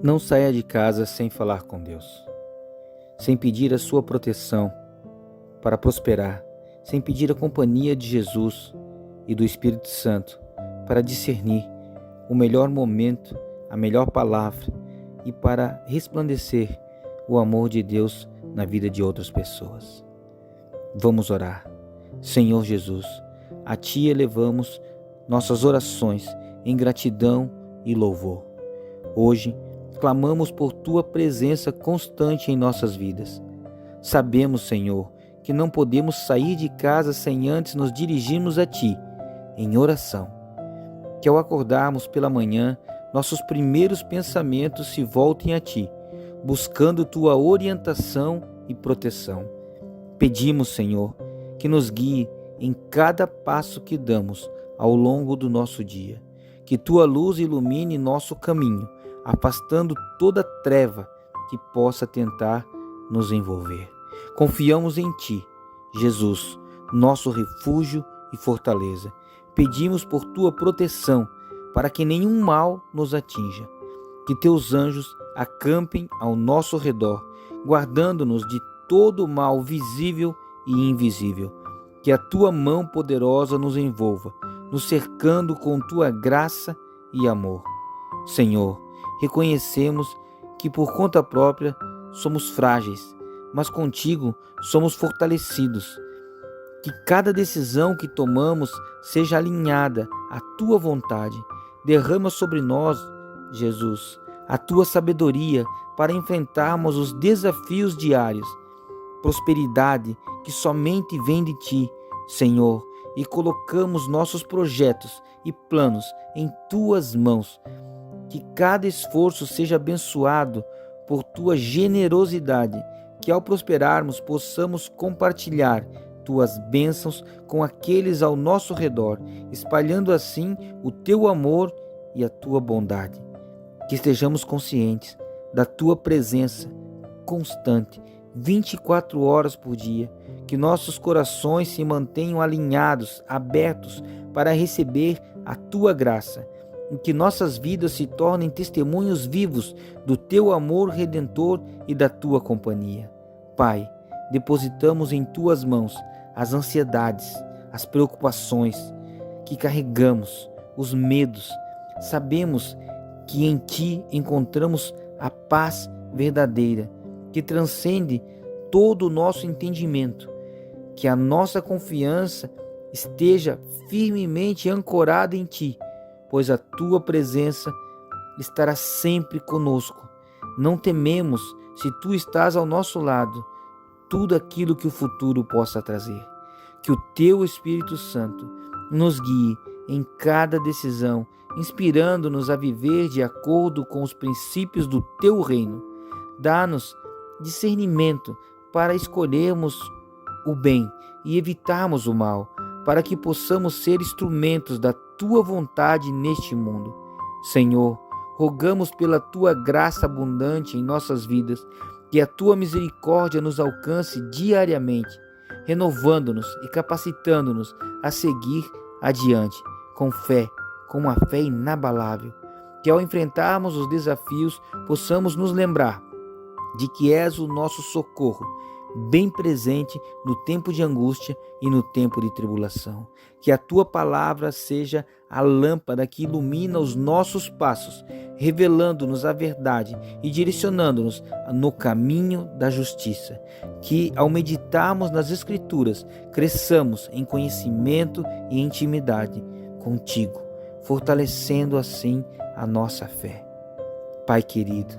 Não saia de casa sem falar com Deus, sem pedir a sua proteção para prosperar, sem pedir a companhia de Jesus e do Espírito Santo para discernir o melhor momento, a melhor palavra e para resplandecer o amor de Deus na vida de outras pessoas. Vamos orar. Senhor Jesus, a Ti elevamos nossas orações em gratidão e louvor. Hoje, clamamos por Tua presença constante em nossas vidas. Sabemos, Senhor, que não podemos sair de casa sem antes nos dirigirmos a Ti, em oração. Que ao acordarmos pela manhã, nossos primeiros pensamentos se voltem a Ti, buscando Tua orientação e proteção. Pedimos, Senhor, que nos guie em cada passo que damos ao longo do nosso dia. Que Tua luz ilumine nosso caminho, afastando toda treva que possa tentar nos envolver. Confiamos em Ti, Jesus, nosso refúgio e fortaleza. Pedimos por Tua proteção, para que nenhum mal nos atinja. Que Teus anjos acampem ao nosso redor, guardando-nos de todo o mal visível e invisível. Que a Tua mão poderosa nos envolva, nos cercando com Tua graça e amor. Senhor, reconhecemos que por conta própria somos frágeis, mas contigo somos fortalecidos. Que cada decisão que tomamos seja alinhada à Tua vontade. Derrama sobre nós, Jesus, a Tua sabedoria para enfrentarmos os desafios diários. Prosperidade que somente vem de Ti, Senhor, e colocamos nossos projetos e planos em Tuas mãos. Que cada esforço seja abençoado por Tua generosidade, que ao prosperarmos possamos compartilhar Tuas bênçãos com aqueles ao nosso redor, espalhando assim o Teu amor e a Tua bondade. Que estejamos conscientes da Tua presença constante, 24 horas por dia, que nossos corações se mantenham alinhados, abertos para receber a Tua graça, e que nossas vidas se tornem testemunhos vivos do Teu amor redentor e da Tua companhia. Pai, depositamos em Tuas mãos as ansiedades, as preocupações que carregamos, os medos. Sabemos que em Ti encontramos a paz verdadeira, que transcende todo o nosso entendimento. Que a nossa confiança esteja firmemente ancorada em Ti, pois a Tua presença estará sempre conosco. Não tememos se Tu estás ao nosso lado, tudo aquilo que o futuro possa trazer. Que o Teu Espírito Santo nos guie em cada decisão, inspirando-nos a viver de acordo com os princípios do Teu reino. Dá-nos discernimento para escolhermos o bem e evitarmos o mal, para que possamos ser instrumentos da Tua vontade neste mundo. Senhor, rogamos pela Tua graça abundante em nossas vidas, que a Tua misericórdia nos alcance diariamente, renovando-nos e capacitando-nos a seguir adiante, com fé, com uma fé inabalável. Que ao enfrentarmos os desafios, possamos nos lembrar de que És o nosso socorro, bem presente no tempo de angústia e no tempo de tribulação. Que a Tua palavra seja a lâmpada que ilumina os nossos passos, revelando-nos a verdade e direcionando-nos no caminho da justiça. Que ao meditarmos nas Escrituras, cresçamos em conhecimento e intimidade contigo, fortalecendo assim a nossa fé. Pai querido,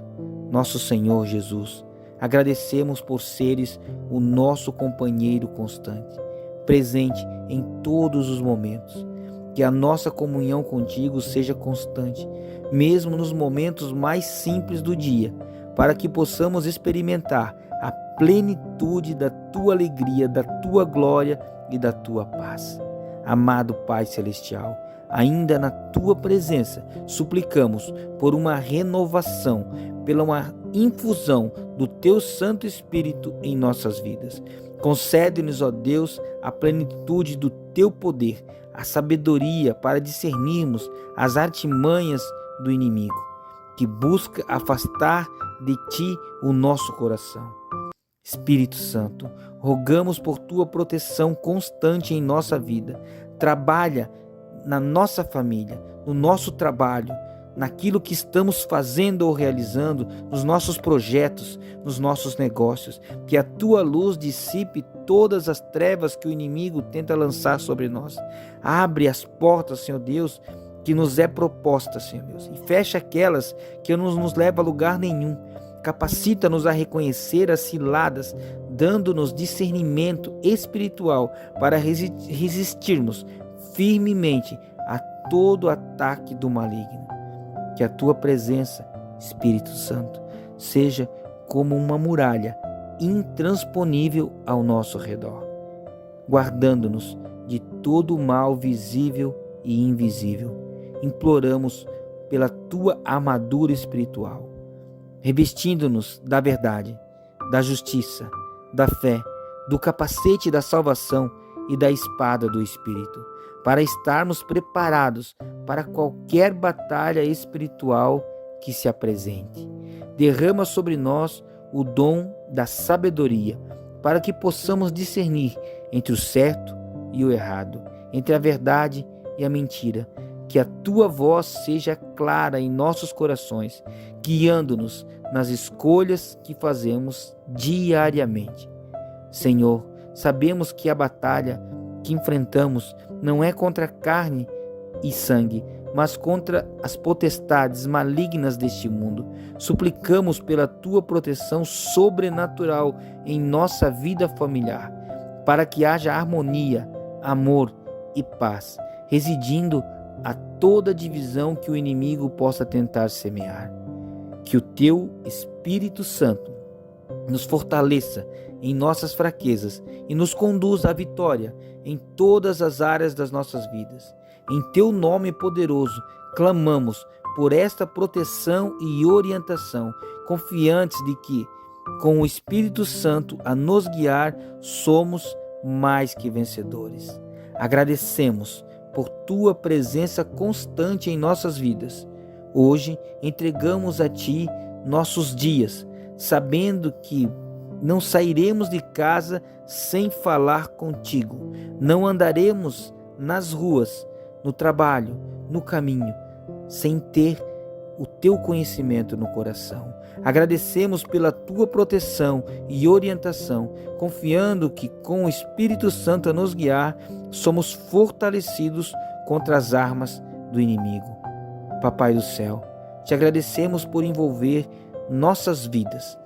nosso Senhor Jesus, agradecemos por seres o nosso companheiro constante, presente em todos os momentos. Que a nossa comunhão contigo seja constante, mesmo nos momentos mais simples do dia, para que possamos experimentar a plenitude da Tua alegria, da Tua glória e da Tua paz. Amado Pai Celestial, ainda na Tua presença, suplicamos por uma renovação, pela uma infusão do Teu Santo Espírito em nossas vidas. Concede-nos, ó Deus, a plenitude do Teu poder, a sabedoria para discernirmos as artimanhas do inimigo. que busca afastar de ti o nosso coração. Espírito Santo, rogamos por tua proteção constante em nossa vida. Trabalha na nossa família, no nosso trabalho, naquilo que estamos fazendo ou realizando, nos nossos projetos, nos nossos negócios. Que a tua luz dissipe todas as trevas que o inimigo tenta lançar sobre nós. Abre as portas, Senhor Deus, que nos é proposta, Senhor Deus, e fecha aquelas que não nos levam a lugar nenhum. Capacita-nos a reconhecer as ciladas, dando-nos discernimento espiritual para resistirmos firmemente a todo ataque do maligno. Que a tua presença, Espírito Santo, seja como uma muralha intransponível ao nosso redor, guardando-nos de todo o mal visível e invisível. Imploramos pela tua armadura espiritual, revestindo-nos da verdade, da justiça, da fé, do capacete da salvação e da espada do Espírito, para estarmos preparados para qualquer batalha espiritual que se apresente. Derrama sobre nós o dom da sabedoria, para que possamos discernir entre o certo e o errado, entre a verdade e a mentira. Que a tua voz seja clara em nossos corações, guiando-nos nas escolhas que fazemos diariamente. Senhor, sabemos que a batalha que enfrentamos não é contra carne e sangue, mas contra as potestades malignas deste mundo. Suplicamos pela tua proteção sobrenatural em nossa vida familiar, para que haja harmonia, amor e paz, residindo a toda divisão que o inimigo possa tentar semear. Que o teu Espírito Santo nos fortaleça em nossas fraquezas e nos conduza à vitória em todas as áreas das nossas vidas. Em teu nome poderoso, clamamos por esta proteção e orientação, confiantes de que, com o Espírito Santo a nos guiar, somos mais que vencedores. Agradecemos por tua presença constante em nossas vidas. Hoje entregamos a ti nossos dias, sabendo que não sairemos de casa sem falar contigo. Não andaremos nas ruas, no trabalho, no caminho, sem ter o teu conhecimento no coração. Agradecemos pela tua proteção e orientação, confiando que com o Espírito Santo a nos guiar, somos fortalecidos contra as armas do inimigo. Papai do céu, te agradecemos por envolver nossas vidas,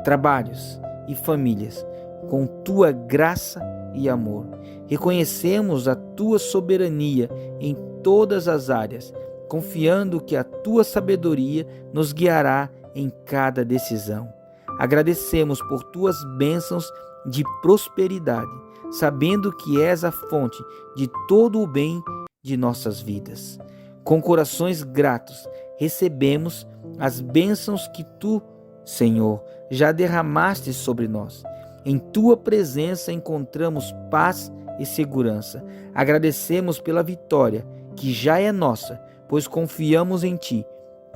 trabalhos e famílias com tua graça e amor. Reconhecemos a tua soberania em todas as áreas, confiando que a tua sabedoria nos guiará em cada decisão. Agradecemos por tuas bênçãos de prosperidade, sabendo que és a fonte de todo o bem de nossas vidas. Com corações gratos, recebemos as bênçãos que tu, Senhor, já derramaste sobre nós. Em tua presença encontramos paz e segurança. Agradecemos pela vitória que já é nossa, pois confiamos em ti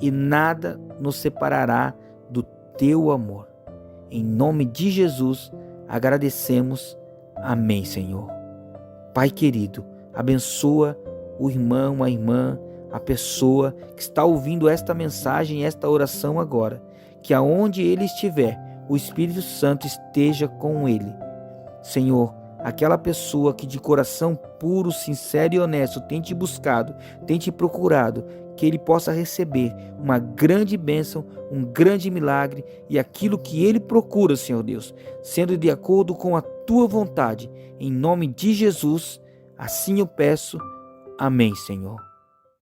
e nada nos separará do teu amor. Em nome de Jesus, agradecemos. Amém, Senhor. Pai querido, abençoa o irmão, a irmã, a pessoa que está ouvindo esta mensagem, esta oração agora. Que aonde ele estiver, o Espírito Santo esteja com ele. Senhor, aquela pessoa que de coração puro, sincero e honesto tem te buscado, tem te procurado, que ele possa receber uma grande bênção, um grande milagre e aquilo que ele procura, Senhor Deus, sendo de acordo com a tua vontade. Em nome de Jesus, assim eu peço. Amém, Senhor.